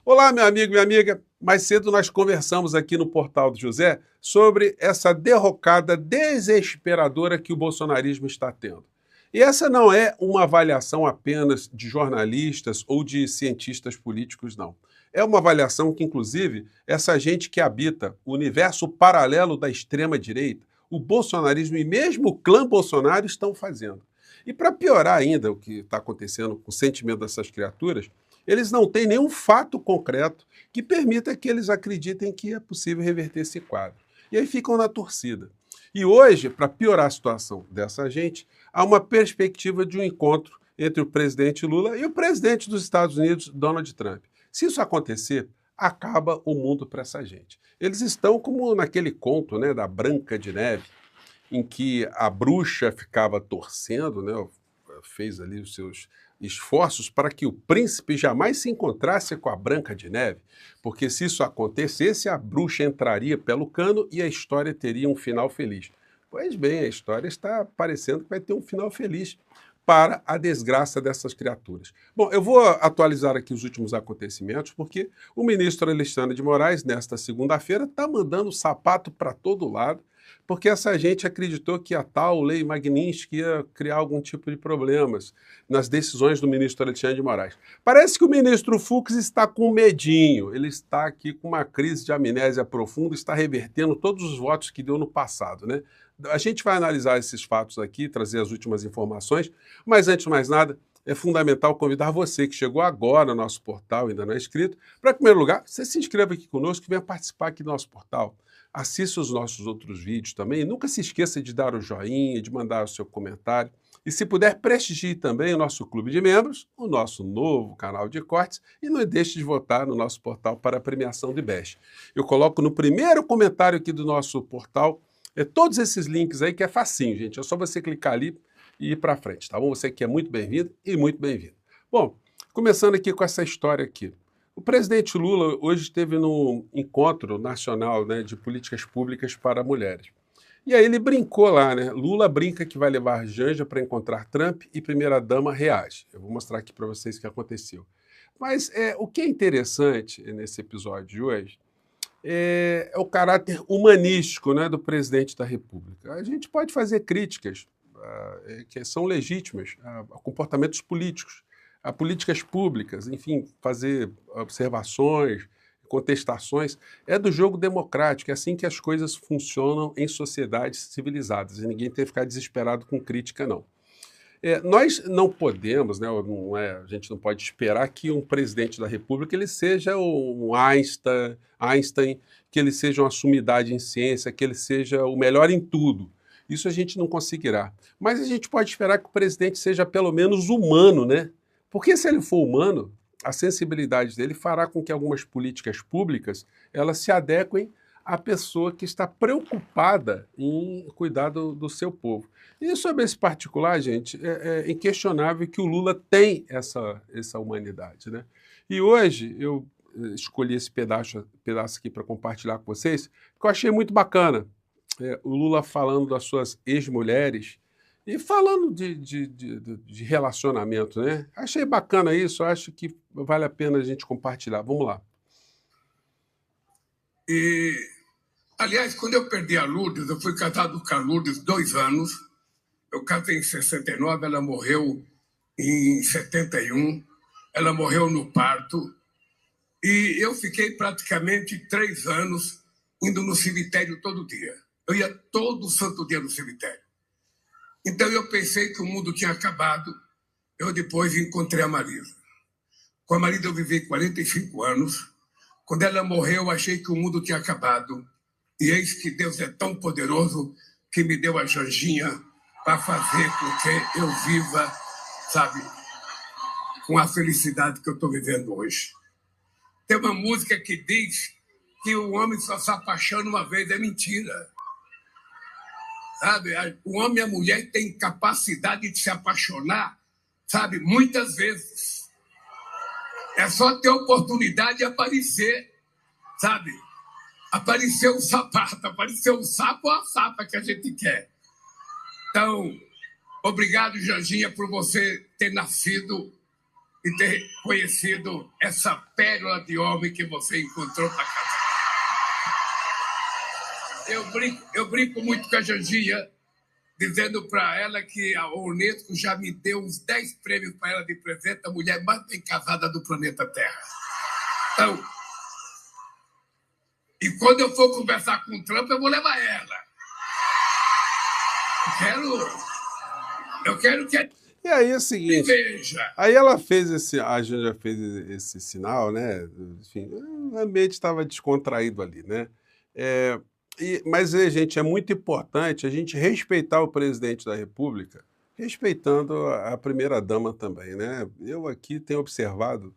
Olá, meu amigo, minha amiga. Mais cedo nós conversamos aqui no Portal do José sobre essa derrocada desesperadora que o bolsonarismo está tendo. E essa não é uma avaliação apenas de jornalistas ou de cientistas políticos, não. É uma avaliação que, inclusive, essa gente que habita o universo paralelo da extrema-direita, o bolsonarismo e mesmo o clã Bolsonaro estão fazendo. E para piorar ainda o que está acontecendo com o sentimento dessas criaturas, eles não têm nenhum fato concreto que permita que eles acreditem que é possível reverter esse quadro. E aí ficam na torcida. E hoje, para piorar a situação dessa gente, há uma perspectiva de um encontro entre o presidente Lula e o presidente dos Estados Unidos, Donald Trump. Se isso acontecer, acaba o mundo para essa gente. Eles estão como naquele conto, né, da Branca de Neve, em que a bruxa ficava torcendo, né, fez ali os seus esforços para que o príncipe jamais se encontrasse com a Branca de Neve, porque se isso acontecesse, a bruxa entraria pelo cano e a história teria um final feliz. Pois bem, a história está parecendo que vai ter um final feliz para a desgraça dessas criaturas. Bom, eu vou atualizar aqui os últimos acontecimentos, porque o ministro Alexandre de Moraes, nesta segunda-feira, está mandando sapato para todo lado, porque essa gente acreditou que a tal lei Magnitsky ia criar algum tipo de problemas nas decisões do ministro Alexandre de Moraes. Parece que o ministro Fux está com medinho, ele está aqui com uma crise de amnésia profunda, está revertendo todos os votos que deu no passado, né? A gente vai analisar esses fatos aqui, trazer as últimas informações, mas antes de mais nada, é fundamental convidar você que chegou agora no nosso portal, ainda não é inscrito, para, em primeiro lugar, você se inscreva aqui conosco e venha participar aqui do nosso portal. Assista os nossos outros vídeos também. Nunca se esqueça de dar o joinha, de mandar o seu comentário. E se puder, prestigie também o nosso clube de membros, o nosso novo canal de cortes e não deixe de votar no nosso portal para a premiação de BEST. Eu coloco no primeiro comentário aqui do nosso portal todos esses links aí, que é facinho, gente. É só você clicar ali e ir para frente, tá bom? Você que é muito bem-vindo e muito bem-vindo. Bom, começando aqui com essa história aqui. O presidente Lula hoje esteve no encontro nacional, né, de políticas públicas para mulheres. E aí ele brincou lá, né? Lula brinca que vai levar Janja para encontrar Trump e primeira-dama reage. Eu vou mostrar aqui para vocês o que aconteceu. Mas o que é interessante nesse episódio de hoje é o caráter humanístico, né, do presidente da República. A gente pode fazer críticas que são legítimas a comportamentos políticos, a políticas públicas, enfim, fazer observações, contestações. É do jogo democrático, é assim que as coisas funcionam em sociedades civilizadas, e ninguém tem que ficar desesperado com crítica, não. Nós não podemos, né, a gente não pode esperar que um presidente da República ele seja um Einstein, que ele seja uma sumidade em ciência, que ele seja o melhor em tudo. Isso a gente não conseguirá. Mas a gente pode esperar que o presidente seja pelo menos humano, né? Porque se ele for humano, a sensibilidade dele fará com que algumas políticas públicas elas se adequem à pessoa que está preocupada em cuidar do seu povo. E sobre esse particular, gente, é inquestionável que o Lula tem essa humanidade, né? E hoje eu escolhi esse pedaço aqui para compartilhar com vocês, que eu achei muito bacana. O Lula falando das suas ex-mulheres e falando de relacionamento, né? Achei bacana isso, acho que vale a pena a gente compartilhar. Vamos lá. Aliás, quando eu perdi a Lourdes, eu fui casado com a Lourdes 2 anos. Eu casei em 69, ela morreu em 71. Ela morreu no parto. E eu fiquei praticamente 3 anos indo no cemitério todo dia. Eu ia todo santo dia no cemitério. Então eu pensei que o mundo tinha acabado. Eu depois encontrei a Marisa. Com a Marisa eu vivi 45 anos. Quando ela morreu, eu achei que o mundo tinha acabado. E eis que Deus é tão poderoso que me deu a Janjinha para fazer com que eu viva, sabe, com a felicidade que eu estou vivendo hoje. Tem uma música que diz que o homem só se apaixona uma vez, é mentira. Sabe, o homem e a mulher têm capacidade de se apaixonar, sabe, muitas vezes. É só ter oportunidade de aparecer, sabe? Aparecer o sapato, aparecer o sapo ou a sapa que a gente quer. Então, obrigado, Janjinha, por você ter nascido e ter conhecido essa pérola de homem que você encontrou para casa. Eu brinco muito com a Janjinha, dizendo para ela que a Unesco já me deu uns 10 prêmios para ela de presente, a mulher mais bem casada do planeta Terra. Então, e quando eu for conversar com o Trump, eu vou levar ela. Eu quero que... E aí é o seguinte, veja. Aí ela fez a Janja fez esse sinal, né? Enfim, o ambiente estava descontraído ali, né? Mas, gente, é muito importante a gente respeitar o presidente da República, respeitando a primeira-dama também, né? Eu aqui tenho observado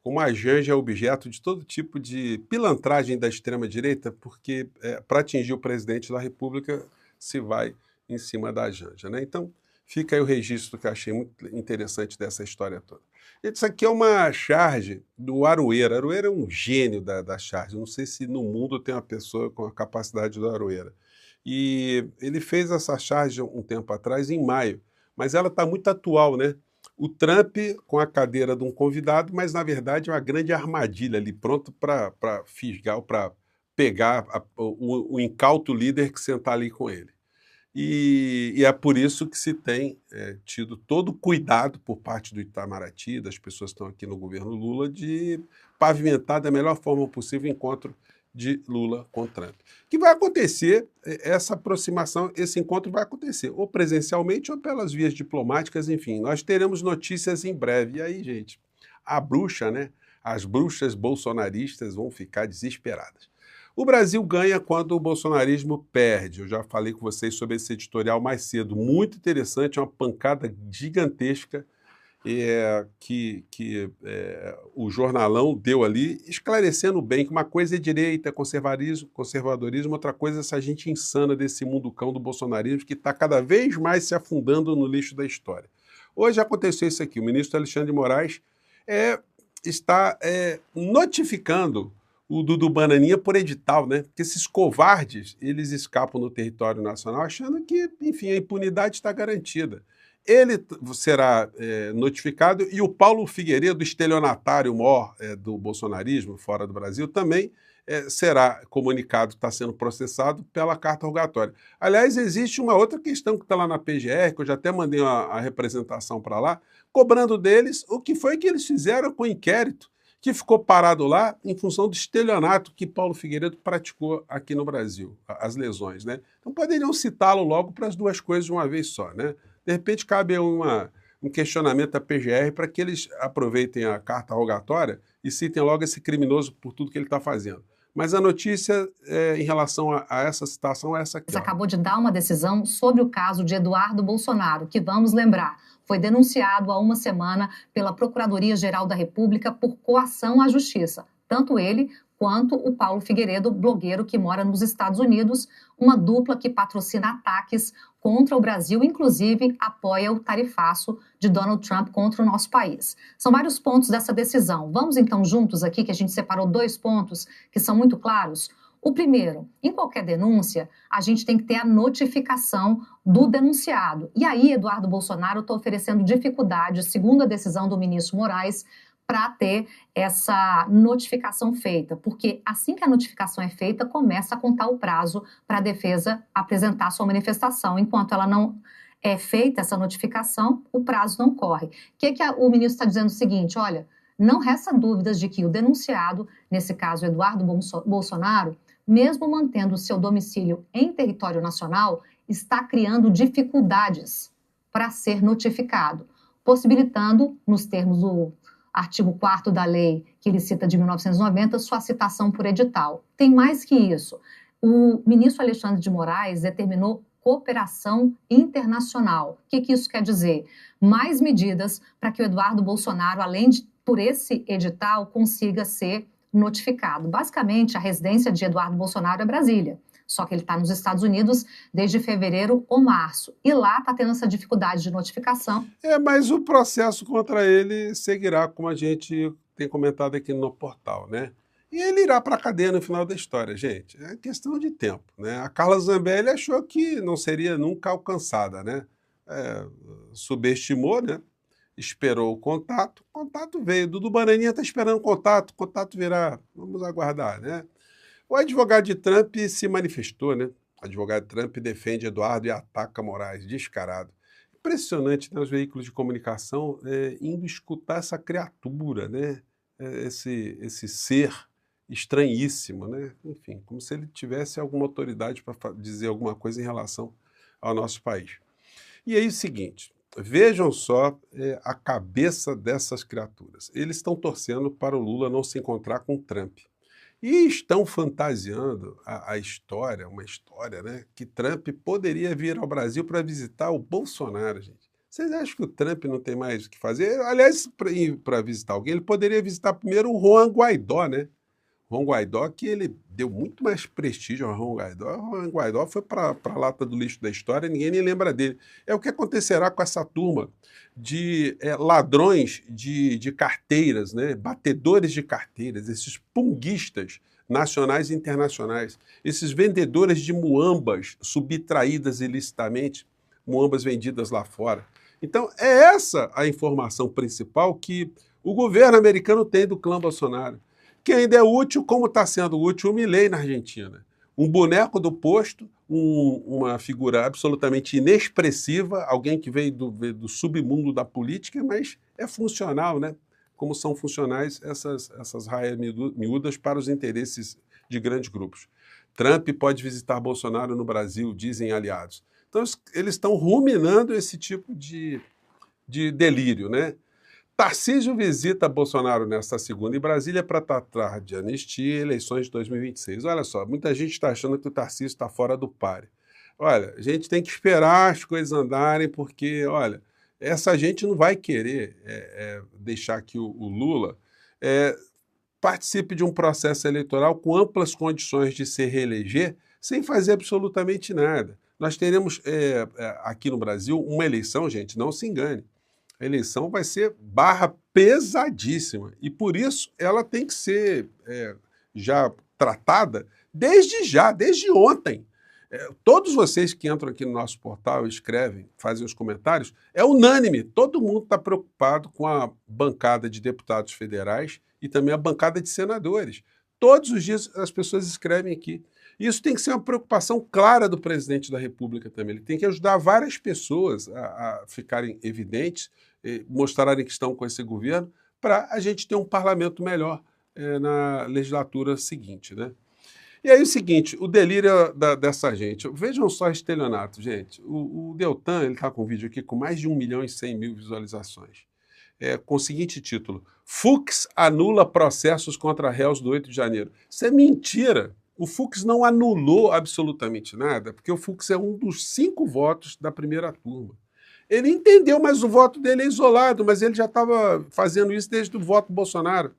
como a Janja é objeto de todo tipo de pilantragem da extrema-direita, porque para atingir o presidente da República se vai em cima da Janja, né? Então, fica aí o registro que eu achei muito interessante dessa história toda. Isso aqui é uma charge do Aroeira. Aroeira é um gênio da charge. Não sei se no mundo tem uma pessoa com a capacidade do Aroeira. E ele fez essa charge um tempo atrás, em maio, mas ela está muito atual, né? O Trump com a cadeira de um convidado, mas na verdade é uma grande armadilha ali, pronto para fisgar, para pegar o incauto líder que sentar ali com ele. E é por isso que se tem tido todo o cuidado por parte do Itamaraty, das pessoas que estão aqui no governo Lula, de pavimentar da melhor forma possível o encontro de Lula com Trump. Que vai acontecer, essa aproximação, esse encontro vai acontecer, ou presencialmente ou pelas vias diplomáticas, enfim. Nós teremos notícias em breve. E aí, gente, a bruxa, né? As bruxas bolsonaristas vão ficar desesperadas. O Brasil ganha quando o bolsonarismo perde. Eu já falei com vocês sobre esse editorial mais cedo. Muito interessante, uma pancada gigantesca que o jornalão deu ali, esclarecendo bem que uma coisa é direita, conservadorismo, outra coisa é essa gente insana desse mundo cão do bolsonarismo que está cada vez mais se afundando no lixo da história. Hoje aconteceu isso aqui, o ministro Alexandre de Moraes está notificando o Dudu Bananinha por edital, né? Porque esses covardes, eles escapam no território nacional achando que, enfim, a impunidade está garantida. Ele será notificado e o Paulo Figueiredo, estelionatário maior do bolsonarismo fora do Brasil, também será comunicado, está sendo processado pela carta rogatória. Aliás, existe uma outra questão que está lá na PGR, que eu já até mandei a representação para lá, cobrando deles o que foi que eles fizeram com o inquérito que ficou parado lá em função do estelionato que Paulo Figueiredo praticou aqui no Brasil, as lesões, né? Então poderiam citá-lo logo para as duas coisas de uma vez só, né? De repente cabe um questionamento à PGR para que eles aproveitem a carta rogatória e citem logo esse criminoso por tudo que ele está fazendo. Mas a notícia em relação a essa citação é essa aqui. Você acabou de dar uma decisão sobre o caso de Eduardo Bolsonaro, que, vamos lembrar, foi denunciado há uma semana pela Procuradoria-Geral da República por coação à justiça. Tanto ele quanto o Paulo Figueiredo, blogueiro que mora nos Estados Unidos, uma dupla que patrocina ataques contra o Brasil, inclusive apoia o tarifaço de Donald Trump contra o nosso país. São vários pontos dessa decisão. Vamos então juntos aqui, que a gente separou 2 pontos que são muito claros. O primeiro, em qualquer denúncia, a gente tem que ter a notificação do denunciado. E aí, Eduardo Bolsonaro está oferecendo dificuldades, segundo a decisão do ministro Moraes, para ter essa notificação feita, porque assim que a notificação é feita, começa a contar o prazo para a defesa apresentar sua manifestação. Enquanto ela não é feita, essa notificação, o prazo não corre. O ministro está dizendo o seguinte, olha, não resta dúvidas de que o denunciado, nesse caso Eduardo Bolsonaro, mesmo mantendo o seu domicílio em território nacional, está criando dificuldades para ser notificado, possibilitando, nos termos do artigo 4º da lei que ele cita de 1990, sua citação por edital. Tem mais que isso. O ministro Alexandre de Moraes determinou cooperação internacional. O que isso quer dizer? Mais medidas para que o Eduardo Bolsonaro, além de, por esse edital, consiga ser notificado. Basicamente, a residência de Eduardo Bolsonaro é Brasília. Só que ele está nos Estados Unidos desde fevereiro ou março. E lá está tendo essa dificuldade de notificação. Mas o processo contra ele seguirá, como a gente tem comentado aqui no portal, né? E ele irá para a cadeia no final da história, gente. É questão de tempo, né? A Carla Zambelli achou que não seria nunca alcançada, né? Subestimou, né? esperou o contato veio. Dudu Bananinha está esperando o contato virá. Vamos aguardar, né? O advogado de Trump se manifestou, né? O advogado de Trump defende Eduardo e ataca Moraes, descarado. Impressionante, né? Os veículos de comunicação indo escutar essa criatura, né? Esse ser estranhíssimo, né? Enfim, como se ele tivesse alguma autoridade para dizer alguma coisa em relação ao nosso país. E aí o seguinte, vejam só a cabeça dessas criaturas. Eles estão torcendo para o Lula não se encontrar com Trump. E estão fantasiando a história, uma história, né, que Trump poderia vir ao Brasil para visitar o Bolsonaro, gente. Vocês acham que o Trump não tem mais o que fazer? Aliás, para visitar alguém, ele poderia visitar primeiro o Juan Guaidó, né? Juan Guaidó, que ele deu muito mais prestígio ao Juan Guaidó. O Juan Guaidó foi para a lata do lixo da história, ninguém nem lembra dele. É o que acontecerá com essa turma de ladrões de carteiras, né? Batedores de carteiras, esses punguistas nacionais e internacionais, esses vendedores de muambas subtraídas ilicitamente, muambas vendidas lá fora. Então, é essa a informação principal que o governo americano tem do clã Bolsonaro, que ainda é útil, como está sendo útil o Milei na Argentina. Um boneco do posto, uma figura absolutamente inexpressiva, alguém que veio do submundo da política, mas é funcional, né? Como são funcionais essas raias miúdas para os interesses de grandes grupos. Trump pode visitar Bolsonaro no Brasil, dizem aliados. Então, eles estão ruminando esse tipo de delírio, né? Tarcísio visita Bolsonaro nesta segunda em Brasília para tratar de anistia e eleições de 2026. Olha só, muita gente está achando que o Tarcísio está fora do páreo. Olha, a gente tem que esperar as coisas andarem, porque, olha, essa gente não vai querer deixar que o Lula participe de um processo eleitoral com amplas condições de se reeleger sem fazer absolutamente nada. Nós teremos aqui no Brasil uma eleição, gente, não se engane. A eleição vai ser barra pesadíssima e, por isso, ela tem que ser já tratada desde ontem. Todos vocês que entram aqui no nosso portal, escrevem, fazem os comentários, é unânime, todo mundo está preocupado com a bancada de deputados federais e também a bancada de senadores. Todos os dias as pessoas escrevem aqui. Isso tem que ser uma preocupação clara do presidente da República também. Ele tem que ajudar várias pessoas a ficarem evidentes, mostrarem que estão com esse governo, para a gente ter um parlamento melhor na legislatura seguinte, né? E aí o seguinte, o delírio dessa gente. Vejam só esse estelionato, gente. O Deltan, ele está com um vídeo aqui com mais de 1.100.000 visualizações. Com o seguinte título: Fux anula processos contra réus do 8 de janeiro. Isso é mentira. O Fux não anulou absolutamente nada, porque o Fux é um dos 5 votos da primeira turma. Ele entendeu, mas o voto dele é isolado, mas ele já estava fazendo isso desde o voto do Bolsonaro,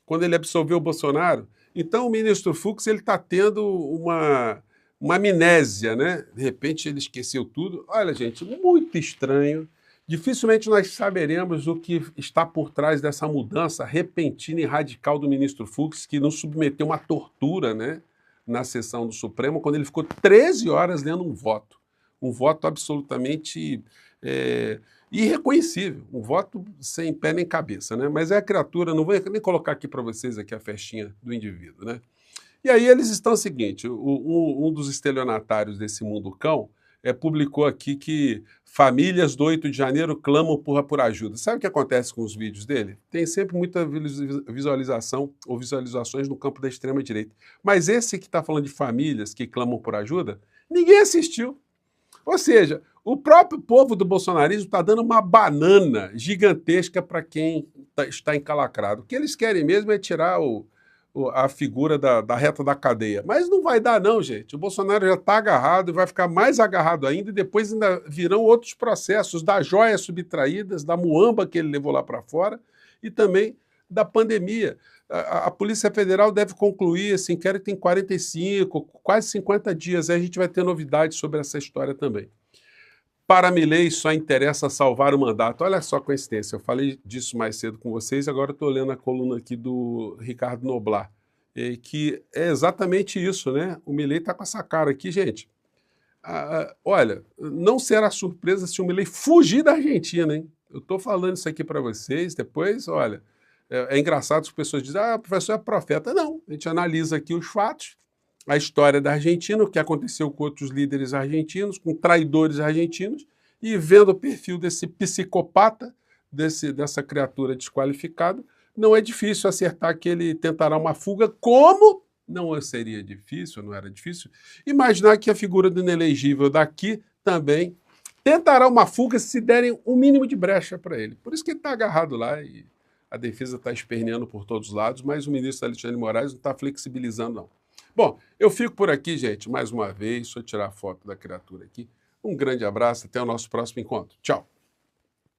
quando ele absolveu o Bolsonaro. Então o ministro Fux está tendo uma amnésia, né? De repente ele esqueceu tudo. Olha, gente, muito estranho. Dificilmente nós saberemos o que está por trás dessa mudança repentina e radical do ministro Fux, que nos submeteu a uma tortura, né, na sessão do Supremo, quando ele ficou 13 horas lendo um voto absolutamente irreconhecível, um voto sem pé nem cabeça, né? Mas é a criatura, não vou nem colocar aqui para vocês aqui a festinha do indivíduo, né? E aí eles estão o seguinte, um dos estelionatários desse mundo cão publicou aqui que famílias do 8 de janeiro clamam por ajuda. Sabe o que acontece com os vídeos dele? Tem sempre muita visualização ou visualizações no campo da extrema-direita. Mas esse que está falando de famílias que clamam por ajuda, ninguém assistiu. Ou seja, o próprio povo do bolsonarismo está dando uma banana gigantesca para quem está encalacrado. O que eles querem mesmo é tirar a figura da reta da cadeia. Mas não vai dar não, gente. O Bolsonaro já está agarrado e vai ficar mais agarrado ainda, e depois ainda virão outros processos das joias subtraídas, da muamba que ele levou lá para fora e também da pandemia. A Polícia Federal deve concluir esse inquérito em 45, quase 50 dias. Aí a gente vai ter novidades sobre essa história também. Para Milei só interessa salvar o mandato. Olha só a coincidência, eu falei disso mais cedo com vocês, agora estou lendo a coluna aqui do Ricardo Noblar, que é exatamente isso, né? O Milei está com essa cara aqui, gente. Olha, não será surpresa se o Milei fugir da Argentina, hein? Eu estou falando isso aqui para vocês, depois, olha, é engraçado que as pessoas dizem, o professor é profeta. Não, a gente analisa aqui os fatos, a história da Argentina, o que aconteceu com outros líderes argentinos, com traidores argentinos, e vendo o perfil desse psicopata, dessa criatura desqualificada, não é difícil acertar que ele tentará uma fuga, como não seria difícil, não era difícil, imaginar que a figura do inelegível daqui também tentará uma fuga se derem um mínimo de brecha para ele. Por isso que ele está agarrado lá e a defesa está esperneando por todos os lados, mas o ministro Alexandre de Moraes não está flexibilizando, não. Bom, eu fico por aqui, gente, mais uma vez, deixa eu tirar a foto da criatura aqui. Um grande abraço, até o nosso próximo encontro. Tchau!